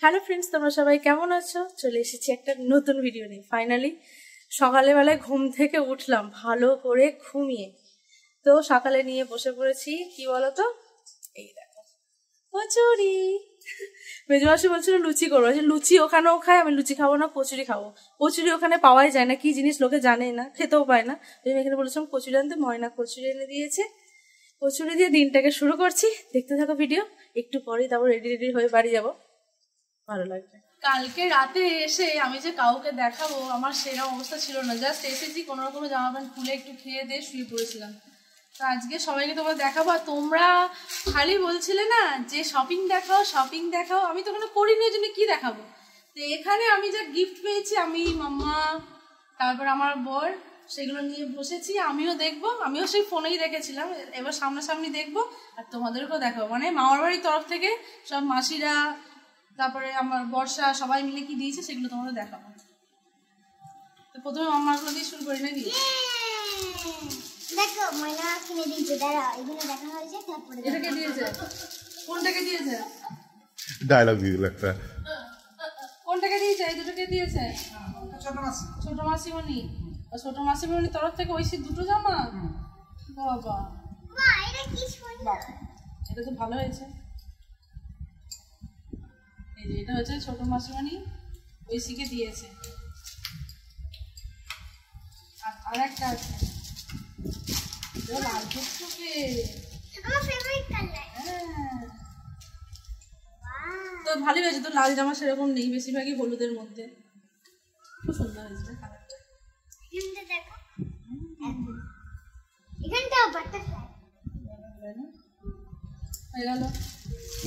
Hello friends, তোমরা সবাই কেমন আছো? চলে এসেছি একটা নতুন ভিডিও নিয়ে। ফাইনালি সকালবেলায় ঘুম থেকে উঠলাম ভালো করে ঘুমিয়ে। তো সকালে নিয়ে বসে পড়েছি কি বলতো, এই দেখো কচুরি। মেজমাসি বলছিল লুচি করবো, লুচি ওখানেও খায়, আমি লুচি খাবো না, কচুরি খাবো। কচুরি ওখানে পাওয়াই যায় না, কি জিনিস লোকে জানেই না, খেতেও পায় না। আমি এখানে বলেছিলাম কচুরি আনতে, ময়না কচুরি এনে দিয়েছে। কচুরি দিয়ে দিনটাকে শুরু করছি। দেখতে থাকো ভিডিও, একটু পরেই তারপর রেডি হয়ে বাড়ি যাবো। ভালো লাগবে। কালকে রাতে এসে আমি যে কাউকে দেখাবো আমার সেরকম অবস্থা ছিল না, জাস্ট এসেছি কোনো রকম জামা প্যান্ট খুলে একটু খেয়ে দিয়ে শুয়ে পড়েছিলাম। তো আজকে সবাইকে তোমরা দেখাবো। আর তোমরা খালি বলছিলে না যে শপিং দেখাও, আমি তো কোনো করিনি, ওই জন্য কি দেখাবো। তো এখানে আমি যা গিফট পেয়েছি, আমি মাম্মা তারপর আমার বর সেগুলো নিয়ে বসেছি। আমিও দেখবো, আমিও সেই ফোনেই দেখেছিলাম, এবার সামনাসামনি দেখবো আর তোমাদেরকেও দেখাবো। মানে মামার বাড়ির তরফ থেকে সব মাসিরা তারপরে আমার বর্ষা সবাই মিলে কি দিয়েছে সেগুলো তোমাদের দেখাবো। তো প্রথমে মামাগুলো দিয়ে শুরু করি নাকি? দেখো ময়না কিনে দিয়েছে, দাঁড়া এগুলো দেখা হয়েছে তারপরে এটাকে দিয়েছে, কোনটাকে দিয়েছে? ডায়লগ দিয়ে দিল একটা। কোনটাকে দিয়েছে? এই দুটোকে দিয়েছে ছোট মাসিমণি। ছোট মাসিমণির তরফ থেকে ওই দুটো জামা। বাবা মা এটা কি সুন্দর, এটা তো ভালো হয়েছে। এই যে এটা হচ্ছে ছোট মাসিমণি ঐশীকে দিয়েছে। আর একটা আছে লাল টুকটুকে, আমার ফেভারিট কালার। তো ভালোই হয়েছে। তো লাল জামা সেরকম নেই, বেশিরভাগই হলুদের মধ্যে। খুব সুন্দর হয়েছে কালারটা। এখানটা দেখো, এখানটা বাটারফ্লাই হয়ে গেল।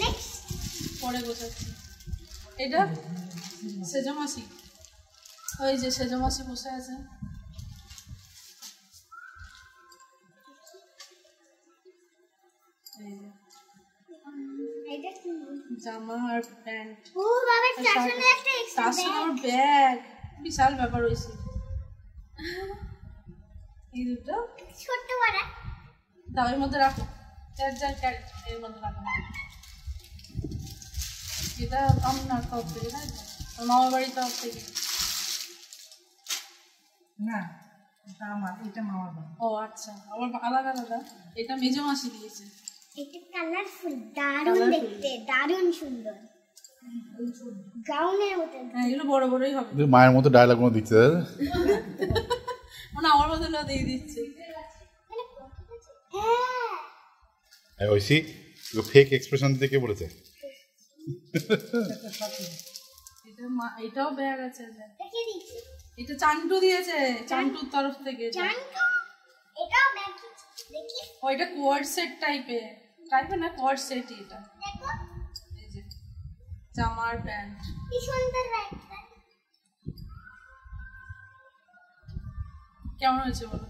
নেক্সট পরে বসাচ্ছি। এটা সেজো মাসি, ওই যে সেজো মাসি বসে আছে। এটা কি জামা আর প্যান্ট, ও বাবা তার সঙ্গে একটা এক্সট্রা তার ব্যাগ, বিশাল ব্যাপার হয়েছে। এই দুটো ছোট্ট বড় দাও, এর মধ্যে রাখো, চার্জার ক্যারেট এর মধ্যে রাখো। এটা আপনার তরফ থেকে, তাই তো? মামার বাড়ির তরফ থেকে না, এটা আমার, এটা মামার বাড়ি। ও আচ্ছা, আবার আলাদা আলাদা। এটা মেজো মাসি দিয়েছে। এটা কালারফুল, দারুণ দেখতে, দারুণ সুন্দর, গাউনের মতো। হ্যাঁ, এগুলো বড় বড়ই হবে। মায়ের মতো ডায়লগ মতো দিচ্ছে। মানে আমার মতো না দিয়ে দিচ্ছে। হ্যাঁ ঐশী ফেক এক্সপ্রেশন দিতে কে বলেছে? এটাও ব্যাগ আছে। দেখে দিচ্ছি, এটা চান্টু দিয়েছে, চান্টুর তরফ থেকে। জানতো এটাও ব্যাগ দেখি, ও এটা কোয়ার্ড সেট টাইপের না, কোয়ার্ড সেটই এটা। দেখো এই যে জামার প্যান্ট, কি সুন্দর ব্যাগটা। কেমন হয়েছে বলো?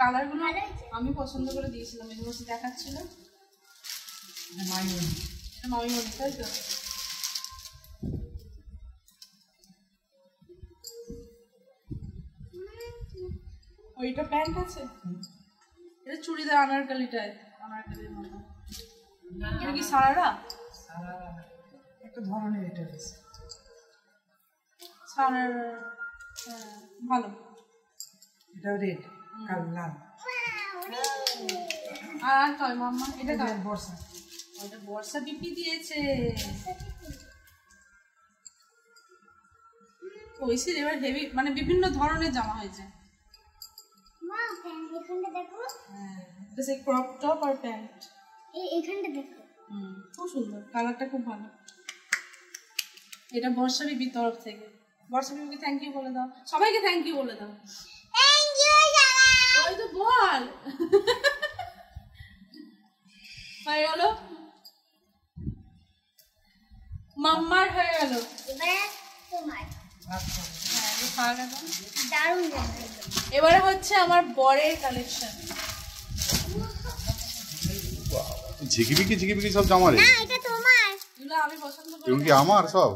কালারগুলো ভালো হয়েছে। আমি পছন্দ করে দিয়েছিলাম, এই বসে দেখাচ্ছিল। এটা মাইমনি। এটা মামিমণি, তাই তো? ওইটা প্যান্ট আছে, এটা চুড়িদার আনারকালিটায়, আনারকালির মতো। এটা কি সারারা? একটা ধরনের এটা আছে। সারার, হ্যাঁ ভালো। এটা রেড, কাল লাল। আর কয় মাম্মা, এটা এটা কার? বর্ষা। ওটা বর্ষা পিপি দিয়েছে। ঐশীর এবার হেভি, মানে বিভিন্ন ধরনের জামা হয়েছে। মা প্যান্ট এখানটা দেখো, হ্যাঁ, এটা সেই ক্রপ টপ আর প্যান্ট। এখানটা দেখো, খুব সুন্দর, কালারটা খুব ভালো। এটা বর্ষা বিপির তরফ থেকে। বর্ষা বিপিকে থ্যাংক ইউ বলে দাও, সবাইকে থ্যাংক ইউ বলে দাও। থ্যাংক ইউ সারা। ওই তো বল। হয়ে গেল, মাম্মার হয়ে গেল। এবারে তোমার, আচ্ছা, হ্যাঁ, এই খাওয়া গেল। দারুণ জামা। এবারে হচ্ছে আমার বরের কালেকশন। ঝিকিবিকি সব জামা রে। না এটা তোমার। এগুলো আমি পছন্দ করি। এগুলো কি আমার সব?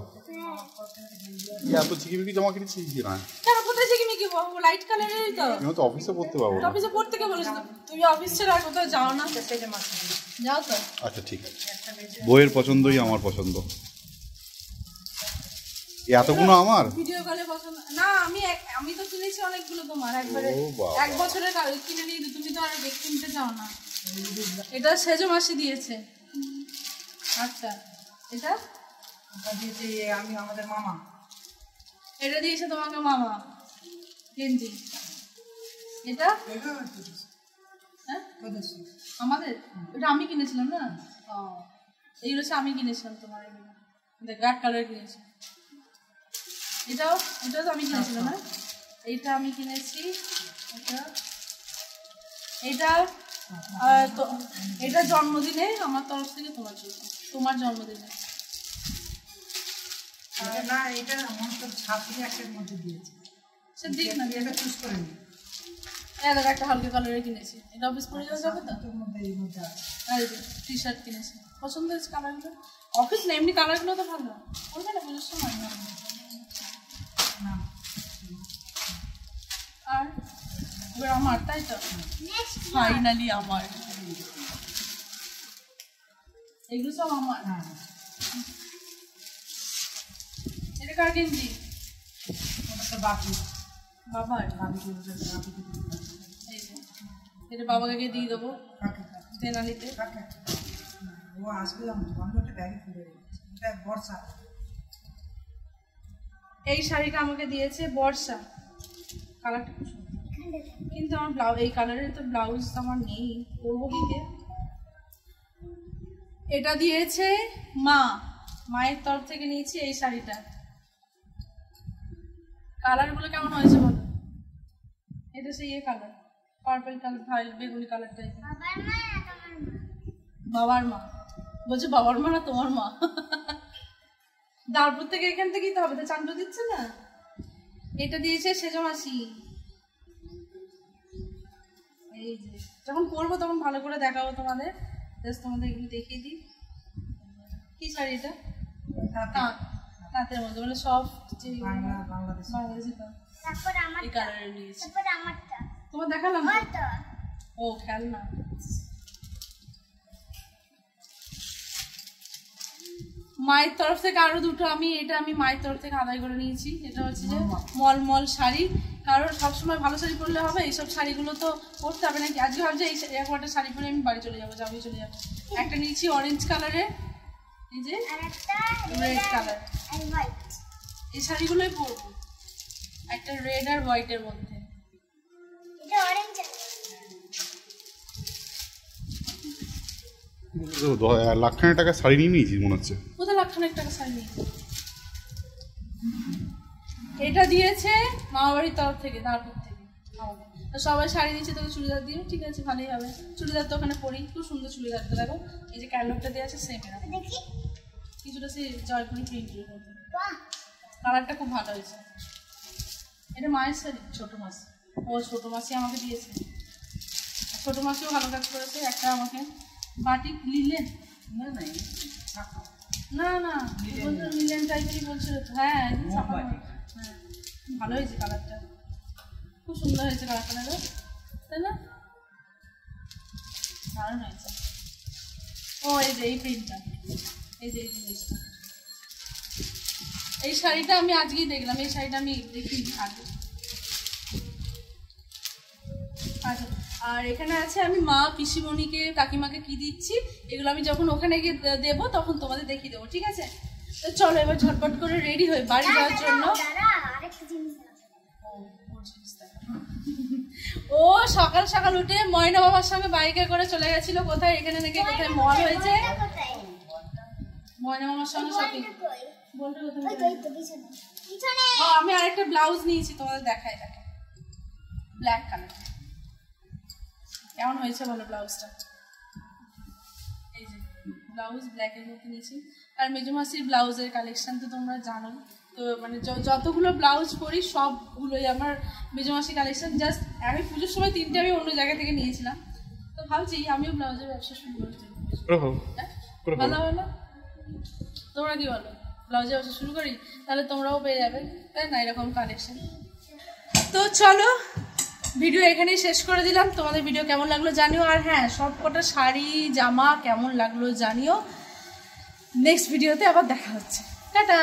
হ্যাঁ এত ঝিকিবিকি জামা কিনেছি না? কেন, কোথায় ঝিকিমিকি? লাইট কালারেরই তো। আমি তো অফিসে পড়তে পারবো না। অফিসে পড়তে কে বলেছিল? তুমি অফিস ছেড়ে আর কোথাও যাও না? যাও তো। আচ্ছা ঠিক আছে, বইয়ের পছন্দই আমার পছন্দ। এতগুলো আমার? ভিডিও কলে পছন্দ না, আমি তো কিনেছি অনেকগুলো তোমার একবারে। ও বাবা। 1 বছরের কিনে নিয়ে তুমি তো আর কিনতে চাও না। এটা সেজো মাসি দিয়েছে। আচ্ছা, এটা দিয়েছে আমি আমাদের মামা। এটা দিয়েছে তোমাকে মামা গেঞ্জি। এটা হ্যাঁ আমাদের, এটা আমি কিনেছিলাম না। এইগুলো হচ্ছে আমি কিনেছিলাম তোমার, গাঢ় কালার কিনেছি। এটাও তো আমি কিনেছিলাম না। এইটা আমি কিনেছি। এটা জন্মদিনে আমার তরফ থেকে তোমার জন্য, তোমার জন্মদিনে। না এটা আমার তো ছাত্রী একটার মধ্যে দিয়েছে, সে দিক না, এটা চুজ করে নি। একটা হালকা কালারের কিনেছি। এটা অফিস পরে যাওয়া যাবে তো? তোর মধ্যে এই মধ্যে আছে। আর টি শার্ট কিনেছি, পছন্দ হয়েছে কালারগুলো। অফিস না, এমনি কালারগুলো তো ভালো করবে না, পুজোর সময় না। আর এবার আমার, তাই তো ফাইনালি আমার, এগুলো সব আমার। এটা কার গেঞ্জি? বাকি বাবার। এই যে এটা বাবাকে দিয়ে দেবো তেনালিতে। ও আসবে অন্য একটা ব্যাগে খুলে রেখেছে, এটা বর্ষা। এই শাড়িটা আমাকে দিয়েছে বর্ষা, কালারটা খুব সুন্দর। কিন্তু আমার ব্লাউজ এই কালারের তো ব্লাউজ আমার নেই, করবো কি দিয়ে? এটা দিয়েছে মায়ের তরফ থেকে নিয়েছি এই শাড়িটা। কালারগুলো কেমন হয়েছে বলো? এটা সেই কালার, পার্পল কালার, ভাইল বেগুনি কালার টাইপ। বাবার মা বলছে, বাবার মা না তোমার মা। তারপর থেকে এখান থেকেই তো হবে, তো চান্দ দিচ্ছে না। এটা দিয়েছে সেজো মাসি। এই যে যখন পরবো তখন ভালো করে দেখাবো তোমাদের, জাস্ট তোমাদের এগুলো দেখিয়ে দিই। কি শাড়ি এটা? তাঁতের মধ্যে, মানে সফট, যে বাংলাদেশি এই কালারের নিয়েছি। তোমার দেখালাম ও খেলনা। মায়ের তরফ থেকে আরো দুটো আমি মায়ের তরফ থেকে আদায় করে নিয়েছি। এটা হচ্ছে যে মলমল শাড়ি, কারণ সবসময় ভালো শাড়ি পরলে হবে, এইসব শাড়িগুলো তো পরতে হবে নাকি। আজকে ভাবছি এরকম একটা শাড়ি পরে আমি বাড়ি চলে যাবো, চলে যাবো। একটা নিয়েছি অরেঞ্জ কালারের, এই যে রেড কালার। এই শাড়িগুলোই পরবো, একটা রেড আর হোয়াইটের মধ্যে। লাখখানেক টাকা শাড়ি নিয়ে নিয়েছিস মনে হচ্ছে। কোথায় লাখখানেক টাকা শাড়ি নিয়ে? এটা দিয়েছে মামা বাড়ির তরফ থেকে, তারপর থেকে সবাই শাড়ি দিয়েছে, তোকে চুড়িদার দিয়ে। ঠিক আছে, ভালোই হবে। চুড়িদার তো ওখানে পরি, খুব সুন্দর চুড়িদারটা। দেখো এই যে ক্যাটলগটা দেওয়া আছে, সেম এরকম কিছুটা সেই জয়পুরি প্রিন্টের মধ্যে। কালারটা খুব ভালো হয়েছে। এটা মায়ের শাড়ি, ছোট মাসি। ছোট মাসি আমাকে দিয়েছে। ছোট মাসিও ভালো কাজ করেছে। একটা আমাকে বাটিক লিলেন, না লিলেন টাইপেরই বলছিল তো। হ্যাঁ ভালো হয়েছে কালারটা, খুব সুন্দর হয়েছে কালারটা, দেখো তাই না? দারুণ হয়েছে। এই যে এই প্রিন্টটা, এই যে এই জিনিসটা, এই শাড়িটা আমি আজকেই দেখলাম। এই শাড়িটা আমি দেখি আগে। আচ্ছা, আর এখানে আছে আমি মা, পিসিমণিকে, কাকিমাকে কি দিচ্ছি, এগুলো আমি যখন ওখানে গিয়ে দেবো তখন তোমাদের দেখিয়ে দেবো। ঠিক আছে, তো চলো এবার ঝটপট করে রেডি হয়ে বাড়ি যাওয়ার জন্য। ও সকাল সকাল উঠে ময়না বাবার সঙ্গে বাইকে করে চলে গেছিল কোথায়, এখানে নাকি কোথায় মল হয়েছে, ময়না মামার সঙ্গে শপিং। আমি আরেকটা ব্লাউজ নিয়েছি, তোমাদের দেখাই, দেখো ব্ল্যাক কালার। কেমন হয়েছে বলো ব্লাউজটা? এই যে ব্লাউজ ব্ল্যাকের মধ্যে নিয়েছি। আর মেজো মাসির ব্লাউজের কালেকশন তো তোমরা জানো, তো মানে যতগুলো ব্লাউজ পরি সবগুলোই আমার মেজো মাসির কালেকশন। জাস্ট আমি পুজোর সময় 3টে আমি অন্য জায়গা থেকে নিয়েছিলাম, তো ভাবছি আমিও ব্লাউজের ব্যবসা শুরু করতে। ভালো হবে না? তোমরা কি বলো, ব্লাউজের ব্যবসা শুরু করি? তাহলে তোমরাও পেয়ে যাবে, তাই না, এরকম কালেকশন। তো চলো ভিডিও এখানেই শেষ করে দিলাম। তোমাদের ভিডিও কেমন লাগলো জানিও, আর হ্যাঁ সব কটা শাড়ি জামা কেমন লাগলো জানিও। নেক্সট ভিডিওতে আবার দেখা হচ্ছে। টাটা।